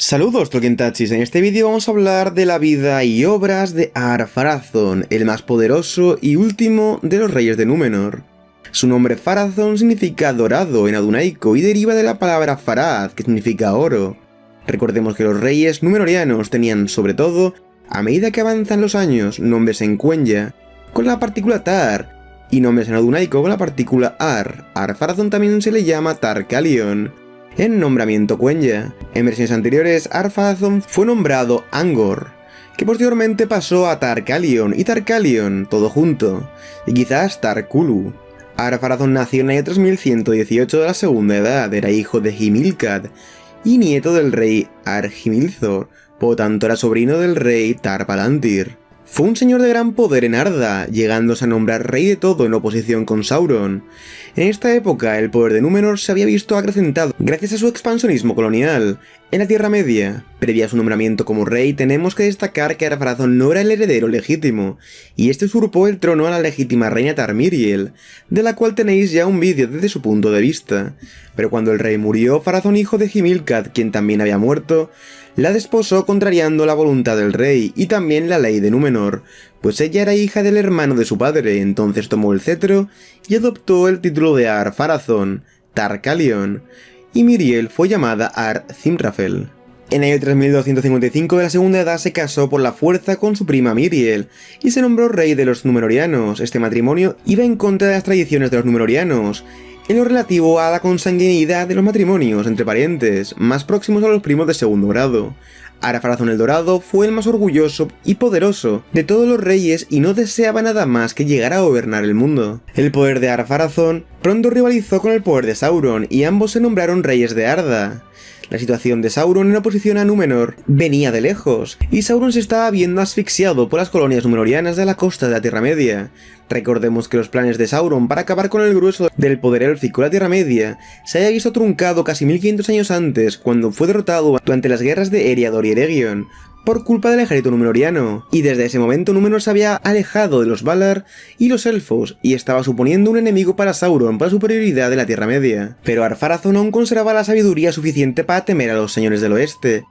Saludos Tolkientachis, en este vídeo vamos a hablar de la vida y obras de Ar-Pharazôn, el más poderoso y último de los reyes de Númenor. Su nombre Pharazôn significa dorado en adunaico y deriva de la palabra Pharad, que significa oro. Recordemos que los reyes númenorianos tenían sobre todo, a medida que avanzan los años, nombres en Quenya, con la partícula Tar, y nombres en adunaico con la partícula Ar. Ar-Pharazôn también se le llama Tar-Kalion, en nombramiento Quenya. En versiones anteriores, Ar-Pharazôn fue nombrado Angor, que posteriormente pasó a Tar-Kalion y Tar-Kalion, todo junto, y quizás Tar-Kulu. Ar-Pharazôn nació en el año 3118 de la Segunda Edad, era hijo de Himilcad y nieto del rey Ar-Himilthor, por lo tanto era sobrino del rey Tar-Palantir. Fue un señor de gran poder en Arda, llegándose a nombrar rey de todo en oposición con Sauron. En esta época, el poder de Númenor se había visto acrecentado gracias a su expansionismo colonial. En la Tierra Media, previa a su nombramiento como rey, tenemos que destacar que Ar-Pharazôn no era el heredero legítimo, y este usurpó el trono a la legítima reina Tarmiriel, de la cual tenéis ya un vídeo desde su punto de vista. Pero cuando el rey murió, Pharazôn, hijo de Himilcad, quien también había muerto, la desposó contrariando la voluntad del rey y también la ley de Númenor, pues ella era hija del hermano de su padre, entonces tomó el cetro y adoptó el título de Ar-Pharazôn, Tar-Kalion, y Miriel fue llamada Ar-Zimrafel. En el año 3255 de la Segunda Edad se casó por la fuerza con su prima Miriel, y se nombró rey de los Númenorianos. Este matrimonio iba en contra de las tradiciones de los Númenorianos, en lo relativo a la consanguinidad de los matrimonios entre parientes, más próximos a los primos de segundo grado. Ar-Pharazôn el Dorado fue el más orgulloso y poderoso de todos los reyes y no deseaba nada más que llegar a gobernar el mundo. El poder de Ar-Pharazôn pronto rivalizó con el poder de Sauron y ambos se nombraron reyes de Arda. La situación de Sauron en oposición a Númenor venía de lejos, y Sauron se estaba viendo asfixiado por las colonias númenorianas de la costa de la Tierra Media. Recordemos que los planes de Sauron para acabar con el grueso del poder élfico de la Tierra Media se había visto truncado casi 1500 años antes, cuando fue derrotado durante las guerras de Eriador y Eregion, por culpa del ejército númenoriano, y desde ese momento Númenor se había alejado de los Valar y los elfos, y estaba suponiendo un enemigo para Sauron por la superioridad de la Tierra Media. Pero Ar-Pharazôn aún conservaba la sabiduría suficiente para temer a los señores del oeste,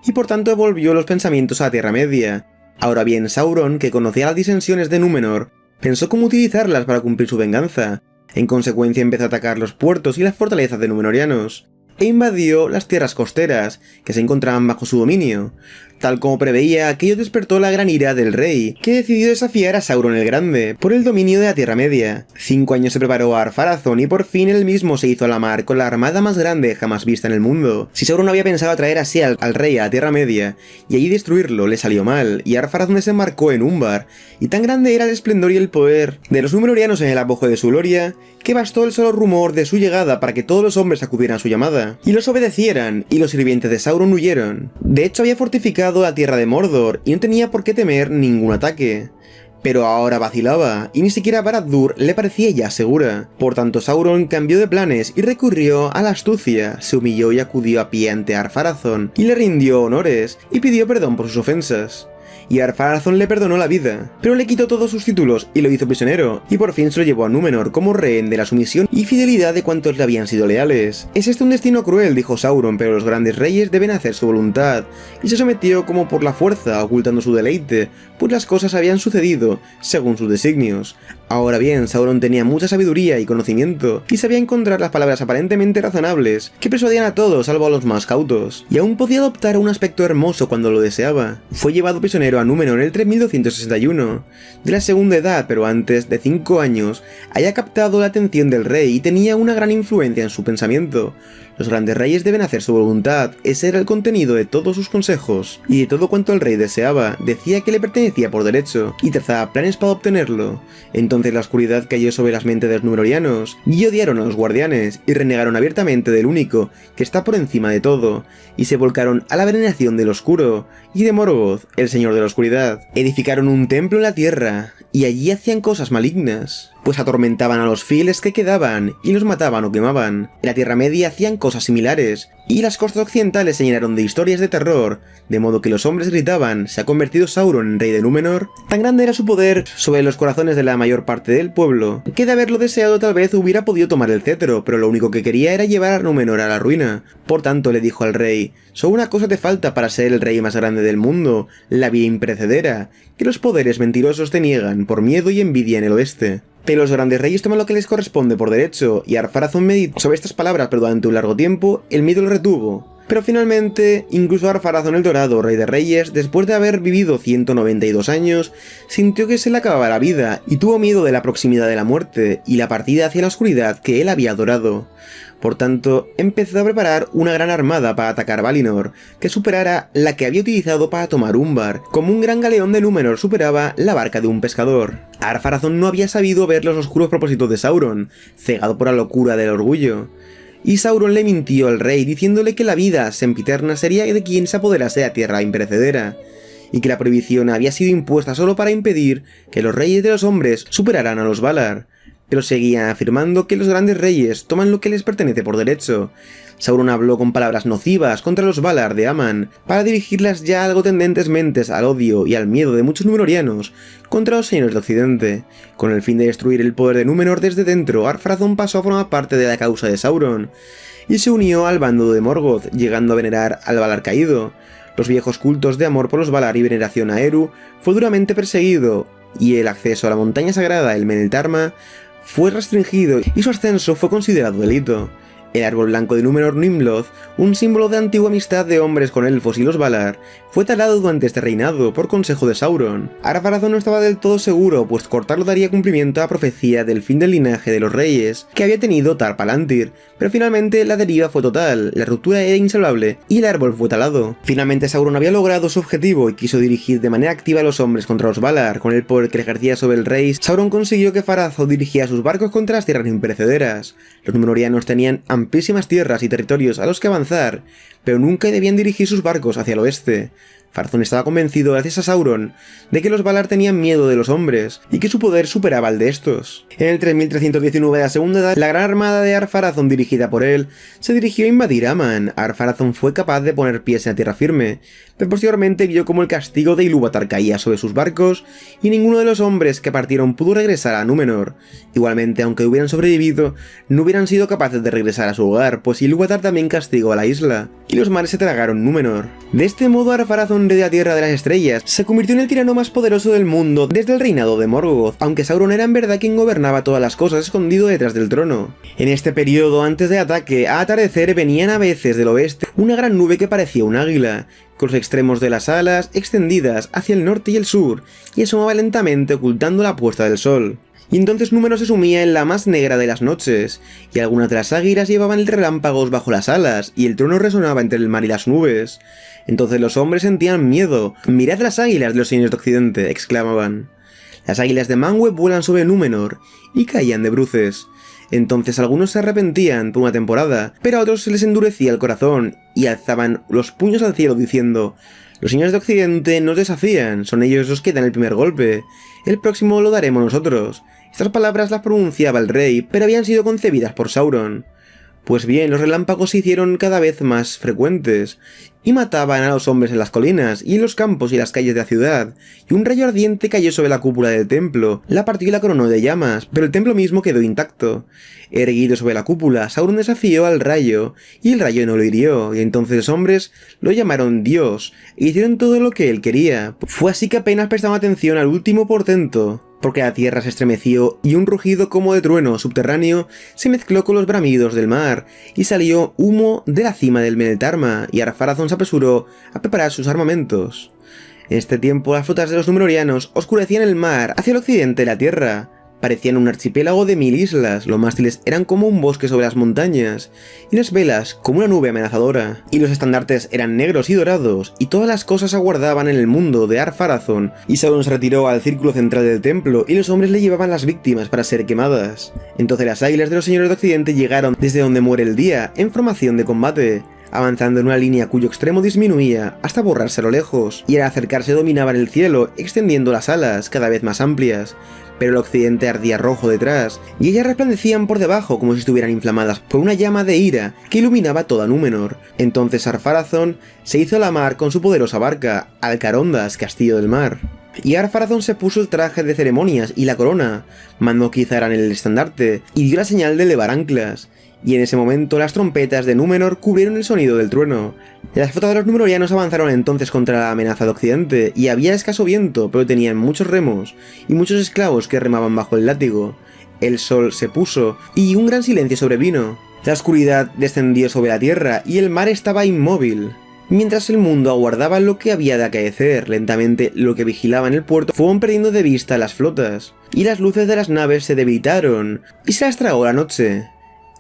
y por tanto devolvió los pensamientos a la Tierra Media. Ahora bien, Sauron, que conocía las disensiones de Númenor, pensó cómo utilizarlas para cumplir su venganza. En consecuencia empezó a atacar los puertos y las fortalezas de númenorianos, e invadió las tierras costeras, que se encontraban bajo su dominio. Tal como preveía, aquello despertó la gran ira del rey, que decidió desafiar a Sauron el Grande por el dominio de la Tierra Media. 5 años se preparó a Ar-Pharazôn y por fin él mismo se hizo a la mar con la armada más grande jamás vista en el mundo. Si Sauron había pensado atraer así al rey a la Tierra Media y allí destruirlo, le salió mal, y Ar-Pharazôn desembarcó en Umbar, y tan grande era el esplendor y el poder de los númenorianos en el apogeo de su gloria, que bastó el solo rumor de su llegada para que todos los hombres acudieran a su llamada, y los obedecieran, y los sirvientes de Sauron huyeron. De hecho había fortificado la tierra de Mordor, y no tenía por qué temer ningún ataque. Pero ahora vacilaba, y ni siquiera Barad-dûr le parecía ya segura. Por tanto Sauron cambió de planes y recurrió a la astucia, se humilló y acudió a pie ante Ar-Pharazôn, y le rindió honores, y pidió perdón por sus ofensas. Y Ar-Pharazôn le perdonó la vida, pero le quitó todos sus títulos y lo hizo prisionero, y por fin se lo llevó a Númenor como rehén de la sumisión y fidelidad de cuantos le habían sido leales. Es este un destino cruel, dijo Sauron, pero los grandes reyes deben hacer su voluntad, y se sometió como por la fuerza, ocultando su deleite, pues las cosas habían sucedido según sus designios. Ahora bien, Sauron tenía mucha sabiduría y conocimiento, y sabía encontrar las palabras aparentemente razonables, que persuadían a todos salvo a los más cautos, y aún podía adoptar un aspecto hermoso cuando lo deseaba. Fue llevado prisionero a Númenor en el 3261 de la Segunda Edad, pero antes de 5 años había captado la atención del rey y tenía una gran influencia en su pensamiento. Los grandes reyes deben hacer su voluntad, ese era el contenido de todos sus consejos, y de todo cuanto el rey deseaba, decía que le pertenecía por derecho, y trazaba planes para obtenerlo. Entonces la oscuridad cayó sobre las mentes de los númenorianos, y odiaron a los guardianes, y renegaron abiertamente del único, que está por encima de todo, y se volcaron a la veneración del oscuro, y de Morgoth, el señor de la oscuridad. Edificaron un templo en la tierra, y allí hacían cosas malignas. pues atormentaban a los fieles que quedaban y los mataban o quemaban. En la Tierra Media hacían cosas similares, y las costas occidentales se llenaron de historias de terror, de modo que los hombres gritaban: ¿se ha convertido Sauron en rey de Númenor? Tan grande era su poder sobre los corazones de la mayor parte del pueblo, que de haberlo deseado tal vez hubiera podido tomar el cetro, pero lo único que quería era llevar a Númenor a la ruina. Por tanto le dijo al rey: solo una cosa te falta para ser el rey más grande del mundo, la vida imperecedera, que los poderes mentirosos te niegan por miedo y envidia en el oeste. Pero los grandes reyes toman lo que les corresponde por derecho, y Ar-Pharazôn meditó sobre estas palabras, pero durante un largo tiempo el miedo lo retuvo. Pero finalmente, incluso Ar-Pharazôn el Dorado, rey de reyes, después de haber vivido 192 años, sintió que se le acababa la vida, y tuvo miedo de la proximidad de la muerte, y la partida hacia la oscuridad que él había adorado. Por tanto, empezó a preparar una gran armada para atacar Valinor, que superara la que había utilizado para tomar Umbar, como un gran galeón de Númenor superaba la barca de un pescador. Ar-Pharazôn no había sabido ver los oscuros propósitos de Sauron, cegado por la locura del orgullo. Y Sauron le mintió al rey diciéndole que la vida sempiterna sería de quien se apoderase de la tierra imperecedera, y que la prohibición había sido impuesta solo para impedir que los reyes de los hombres superaran a los Valar. Pero seguían afirmando que los grandes reyes toman lo que les pertenece por derecho. Sauron habló con palabras nocivas contra los Valar de Aman, para dirigirlas ya algo tendentes mentes al odio y al miedo de muchos númenorianos contra los señores de Occidente. Con el fin de destruir el poder de Númenor desde dentro, Ar-Pharazôn pasó a formar parte de la causa de Sauron, y se unió al bando de Morgoth, llegando a venerar al Valar caído. Los viejos cultos de amor por los Valar y veneración a Eru fue duramente perseguido, y el acceso a la montaña sagrada, el Meneltarma, fue restringido y su ascenso fue considerado delito. El árbol blanco de Númenor, Nimloth, un símbolo de antigua amistad de hombres con elfos y los Valar, fue talado durante este reinado por consejo de Sauron. Ar-Pharazôn no estaba del todo seguro, pues cortarlo daría cumplimiento a la profecía del fin del linaje de los reyes que había tenido Tar-Palantir, pero finalmente la deriva fue total, la ruptura era insalvable y el árbol fue talado. Finalmente Sauron había logrado su objetivo y quiso dirigir de manera activa a los hombres contra los Valar. Con el poder que ejercía sobre el rey, Sauron consiguió que Pharazôn dirigiera sus barcos contra las tierras imperecederas. Los númenorianos tenían amplísimas tierras y territorios a los que avanzar, pero nunca debían dirigir sus barcos hacia el oeste. Pharazôn estaba convencido, gracias a Sauron, de que los Valar tenían miedo de los hombres, y que su poder superaba el de estos. En el 3319 de la Segunda Edad, la gran armada de Ar-Pharazôn dirigida por él, se dirigió a invadir Aman. Ar-Pharazôn fue capaz de poner pies en la tierra firme, pero posteriormente vio como el castigo de Ilúvatar caía sobre sus barcos, y ninguno de los hombres que partieron pudo regresar a Númenor. Igualmente, aunque hubieran sobrevivido, no hubieran sido capaces de regresar a su hogar, pues Ilúvatar también castigó a la isla, y los mares se tragaron Númenor. De este modo, Ar-Pharazôn, rey de la Tierra de las Estrellas, se convirtió en el tirano más poderoso del mundo desde el reinado de Morgoth, aunque Sauron era en verdad quien gobernaba todas las cosas escondido detrás del trono. En este periodo, antes del ataque, a atardecer venían a veces del oeste una gran nube que parecía un águila, con los extremos de las alas extendidas hacia el norte y el sur, y asomaba lentamente ocultando la puesta del sol. Y entonces Númenor se sumía en la más negra de las noches, y algunas de las águilas llevaban relámpagos bajo las alas, y el trono resonaba entre el mar y las nubes. Entonces los hombres sentían miedo. «¡Mirad las águilas de los señores de Occidente!», exclamaban. Las águilas de Manwë vuelan sobre Númenor, y caían de bruces. Entonces algunos se arrepentían por una temporada, pero a otros se les endurecía el corazón, y alzaban los puños al cielo diciendo: «Los señores de Occidente nos desafían, son ellos los que dan el primer golpe, el próximo lo daremos nosotros». Estas palabras las pronunciaba el rey, pero habían sido concebidas por Sauron. Pues bien, los relámpagos se hicieron cada vez más frecuentes, y mataban a los hombres en las colinas, y en los campos y las calles de la ciudad, y un rayo ardiente cayó sobre la cúpula del templo, la partió y la coronó de llamas, pero el templo mismo quedó intacto. Erguido sobre la cúpula, Sauron desafió al rayo, y el rayo no lo hirió, y entonces los hombres lo llamaron Dios, e hicieron todo lo que él quería. Fue así que apenas prestaban atención al último portento, porque la tierra se estremeció y un rugido como de trueno subterráneo se mezcló con los bramidos del mar, y salió humo de la cima del Meneltarma, y Ar-Pharazôn se apresuró a preparar sus armamentos. En este tiempo las flotas de los númenorianos oscurecían el mar hacia el occidente de la tierra. Parecían un archipiélago de 1000 islas, los mástiles eran como un bosque sobre las montañas, y las velas como una nube amenazadora, y los estandartes eran negros y dorados, y todas las cosas aguardaban en el mundo de Ar-Pharazôn, y Sauron se retiró al círculo central del templo, y los hombres le llevaban las víctimas para ser quemadas. Entonces las águilas de los señores de Occidente llegaron desde donde muere el día, en formación de combate, avanzando en una línea cuyo extremo disminuía hasta borrarse a lo lejos, y al acercarse dominaban el cielo, extendiendo las alas cada vez más amplias. pero el occidente ardía rojo detrás, y ellas resplandecían por debajo como si estuvieran inflamadas por una llama de ira que iluminaba toda Númenor. Entonces Ar-Pharazôn se hizo a la mar con su poderosa barca, Alcarondas, Castillo del Mar. Y Ar-Pharazôn se puso el traje de ceremonias y la corona, mandó que izaran el estandarte y dio la señal de levar anclas. Y en ese momento las trompetas de Númenor cubrieron el sonido del trueno. Las flotas de los númenorianos avanzaron entonces contra la amenaza de Occidente, y había escaso viento, pero tenían muchos remos, y muchos esclavos que remaban bajo el látigo. El sol se puso, y un gran silencio sobrevino. La oscuridad descendió sobre la tierra, y el mar estaba inmóvil. Mientras el mundo aguardaba lo que había de acaecer, lentamente lo que vigilaba en el puerto fueron perdiendo de vista las flotas, y las luces de las naves se debilitaron, y se las tragó la noche.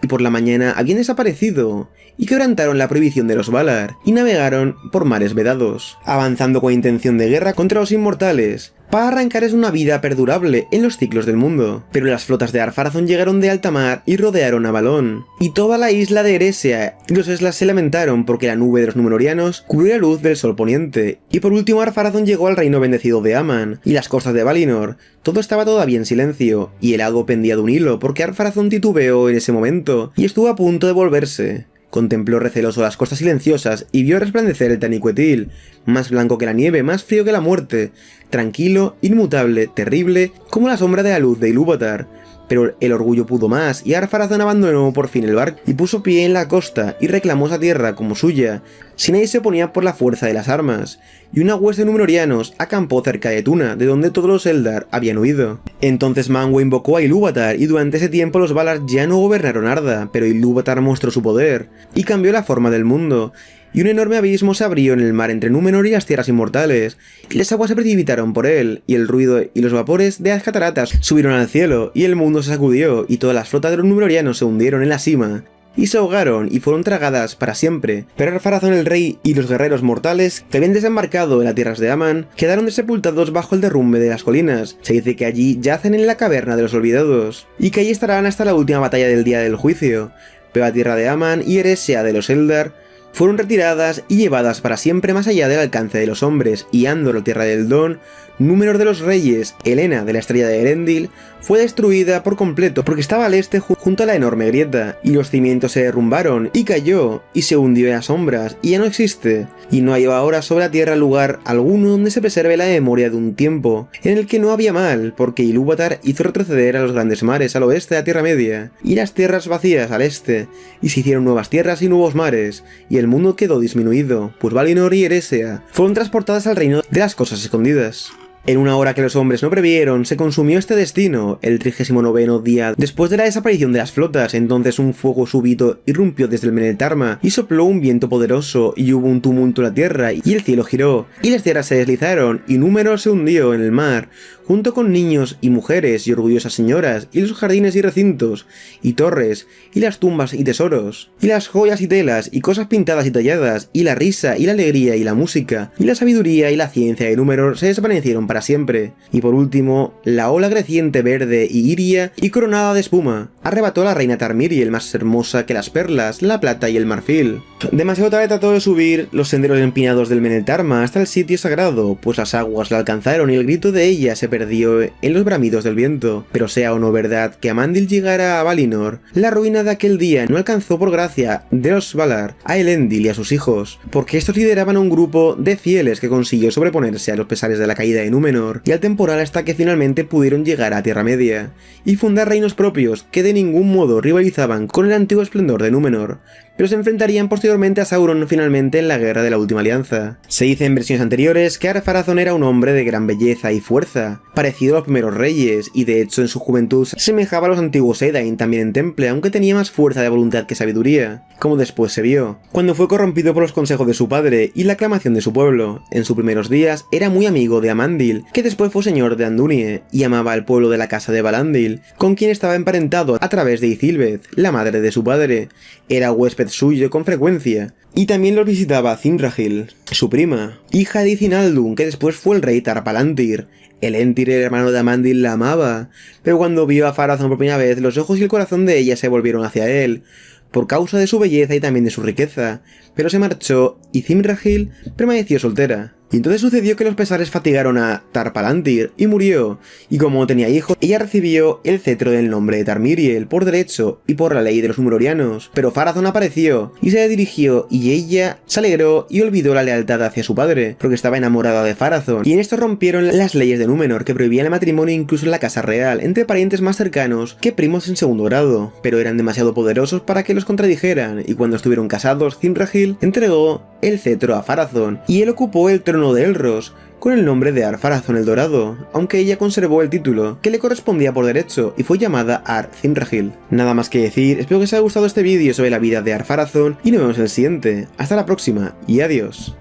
Y por la mañana habían desaparecido, y quebrantaron la prohibición de los Valar, y navegaron por mares vedados, avanzando con intención de guerra contra los inmortales, para arrancarles una vida perdurable en los ciclos del mundo. Pero las flotas de Ar-Pharazôn llegaron de alta mar y rodearon a Balón, y toda la isla de Eressëa, y los Eslas se lamentaron porque la nube de los númenorianos cubrió la luz del sol poniente. Y por último Ar-Pharazôn llegó al reino bendecido de Aman, y las costas de Valinor. Todo estaba todavía en silencio, y el lago pendía de un hilo porque Ar-Pharazôn titubeó en ese momento, y estuvo a punto de volverse. Contempló receloso las costas silenciosas y vio resplandecer el Taniquetil, más blanco que la nieve, más frío que la muerte, tranquilo, inmutable, terrible, como la sombra de la luz de Ilúvatar. Pero el orgullo pudo más, y Ar-Pharazôn abandonó por fin el barco y puso pie en la costa y reclamó esa tierra como suya, si nadie se oponía por la fuerza de las armas, y una hueste de númenorianos acampó cerca de Tuna, de donde todos los Eldar habían huido. Entonces Manwë invocó a Ilúvatar, y durante ese tiempo los Valar ya no gobernaron Arda, pero Ilúvatar mostró su poder, y cambió la forma del mundo, y un enorme abismo se abrió en el mar entre Númenor y las tierras inmortales, y las aguas se precipitaron por él, y el ruido y los vapores de las cataratas subieron al cielo, y el mundo se sacudió, y todas las flotas de los númenorianos se hundieron en la cima, y se ahogaron y fueron tragadas para siempre. Pero Ar-Pharazôn el rey y los guerreros mortales que habían desembarcado en las tierras de Aman quedaron sepultados bajo el derrumbe de las colinas. Se dice que allí yacen en la caverna de los olvidados, y que allí estarán hasta la última batalla del día del juicio. Pero la tierra de Aman y Eressëa de los Eldar fueron retiradas y llevadas para siempre más allá del alcance de los hombres, y Andor, la tierra del Don, Númenor de los reyes, Helena de la estrella de Elendil, fue destruida por completo porque estaba al este junto a la enorme grieta, y los cimientos se derrumbaron, y cayó, y se hundió en las sombras, y ya no existe, y no hay ahora sobre la tierra lugar alguno donde se preserve la memoria de un tiempo en el que no había mal, porque Ilúvatar hizo retroceder a los grandes mares al oeste de la Tierra Media, y las tierras vacías al este, y se hicieron nuevas tierras y nuevos mares, y el mundo quedó disminuido, pues Valinor y Eressëa fueron transportadas al reino de las cosas escondidas. En una hora que los hombres no previeron, se consumió este destino, el 39º día después de la desaparición de las flotas. Entonces un fuego súbito irrumpió desde el Meneltarma, y sopló un viento poderoso, y hubo un tumulto en la tierra, y el cielo giró, y las tierras se deslizaron, y Númenor se hundió en el mar, junto con niños y mujeres y orgullosas señoras, y los jardines y recintos, y torres, y las tumbas y tesoros, y las joyas y telas, y cosas pintadas y talladas, y la risa, y la alegría, y la música, y la sabiduría, y la ciencia de Númenor se desvanecieron para siempre. Y por último, la ola creciente verde y iria, y coronada de espuma, arrebató a la reina Tarmiriel, más hermosa que las perlas, la plata y el marfil. Demasiado tarde trató de subir los senderos empinados del Meneltarma hasta el sitio sagrado, pues las aguas la alcanzaron y el grito de ella se perdió en los bramidos del viento. Pero sea o no verdad que Amandil llegara a Valinor, la ruina de aquel día no alcanzó por gracia de los Valar a Elendil y a sus hijos, porque estos lideraban un grupo de fieles que consiguió sobreponerse a los pesares de la caída de Númenor y al temporal hasta que finalmente pudieron llegar a Tierra Media y fundar reinos propios que de ningún modo rivalizaban con el antiguo esplendor de Númenor, pero se enfrentarían posteriormente a Sauron finalmente en la Guerra de la Última Alianza. Se dice en versiones anteriores que Ar-Pharazôn era un hombre de gran belleza y fuerza, parecido a los primeros reyes, y de hecho en su juventud se asemejaba a los antiguos Edain también en Temple, aunque tenía más fuerza de voluntad que sabiduría, como después se vio, cuando fue corrompido por los consejos de su padre y la aclamación de su pueblo. En sus primeros días era muy amigo de Amandil, que después fue señor de Andunie, y amaba al pueblo de la casa de Valandil, con quien estaba emparentado a través de Ithilbeth, la madre de su padre. Era huésped suyo con frecuencia, y también los visitaba Thimrahil, su prima, hija de Izinaldun, que después fue el rey Tar-Palantir. Elendil, el hermano de Amandil, la amaba, pero cuando vio a Pharazôn por primera vez, los ojos y el corazón de ella se volvieron hacia él, por causa de su belleza y también de su riqueza, pero se marchó y Thimrahil permaneció soltera. Y entonces sucedió que los pesares fatigaron a Tar-Palantir y murió, y como no tenía hijos, ella recibió el cetro del nombre de Tarmiriel por derecho y por la ley de los Númenóreanos. Pero Pharazôn apareció y se le dirigió, y ella se alegró y olvidó la lealtad hacia su padre, porque estaba enamorada de Pharazôn. Y en esto rompieron las leyes de Númenor, que prohibían el matrimonio incluso en la casa real, entre parientes más cercanos que primos en segundo grado, pero eran demasiado poderosos para que los contradijeran, y cuando estuvieron casados, Cynrahil entregó el cetro a Pharazôn, y él ocupó el trono de Elros, con el nombre de Ar-Pharazôn el Dorado, aunque ella conservó el título, que le correspondía por derecho, y fue llamada Ar-Cynrahil. Nada más que decir, espero que os haya gustado este vídeo sobre la vida de Ar-Pharazôn, y nos vemos en el siguiente. Hasta la próxima, y adiós.